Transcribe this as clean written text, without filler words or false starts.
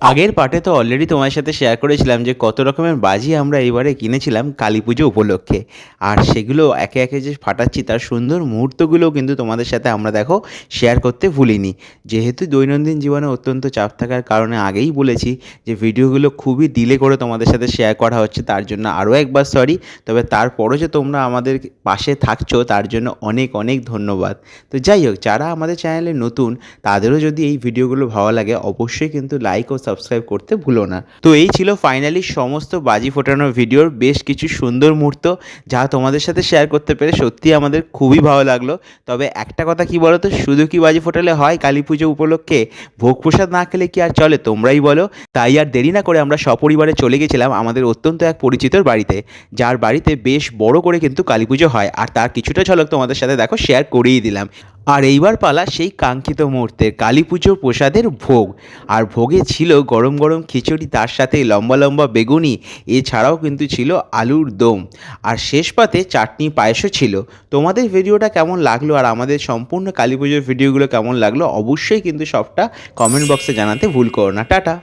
আগের পার্টে তো অলরেডি তোমার সাথে শেয়ার করেছিলাম যে কত রকমের বাজি আমরা এইবারে কিনেছিলাম কালী পুজো উপলক্ষে। আর সেগুলো একে একে যে ফাটাচ্ছি তার সুন্দর মুহূর্তগুলোও কিন্তু তোমাদের সাথে আমরা দেখো শেয়ার করতে ভুলিনি। যেহেতু দৈনন্দিন জীবনে অত্যন্ত চাপ থাকার কারণে আগেই বলেছি যে ভিডিওগুলো খুবই ডিলে করে তোমাদের সাথে শেয়ার করা হচ্ছে, তার জন্য আরও একবার সরি। তবে তারপরও যে তোমরা আমাদের পাশে থাকছো তার জন্য অনেক অনেক ধন্যবাদ। তো যাই হোক, যারা আমাদের চ্যানেলে নতুন তাদেরও যদি এই ভিডিওগুলো ভালো লাগে অবশ্যই কিন্তু লাইক ও সাবস্ক্রাইব করতে ভুলো না। তো এই ছিল ফাইনালি সমস্ত বাজি ফোটানোর ভিডিওর বেশ কিছু সুন্দর মুহূর্ত, যা তোমাদের সাথে শেয়ার করতে পেরে সত্যিই আমাদের খুবই ভালো লাগলো। তবে একটা কথা কি বলো তো, শুধু কি বাজি ফোটালে হয় কালী পুজো উপলক্ষে? ভোগ প্রসাদ না খেলে কি আর চলে, তোমরাই বলো। তাই আর দেরি না করে আমরা সপরিবারে চলে গেছিলাম আমাদের অত্যন্ত এক পরিচিতর বাড়িতে, যার বাড়িতে বেশ বড় করে কিন্তু কালী পুজো হয়। আর তার কিছুটা ঝলক তোমাদের সাথে দেখো শেয়ার করেই দিলাম। আর এইবার পালা সেই কাঙ্ক্ষিত মুহূর্তের কালী পুজোর প্রসাদের ভোগ। আর ভোগে ছিল গরম গরম খিচুড়ি, তার সাথে লম্বা লম্বা বেগুনি, এছাড়াও কিন্তু ছিল আলুর দম, আর শেষ পাতে চাটনি পায়েসও ছিল। তোমাদের ভিডিওটা কেমন লাগলো আর আমাদের সম্পূর্ণ কালী পুজোর ভিডিওগুলো কেমন লাগলো অবশ্যই কিন্তু সবটা কমেন্ট বক্সে জানাতে ভুল করো না। টাটা।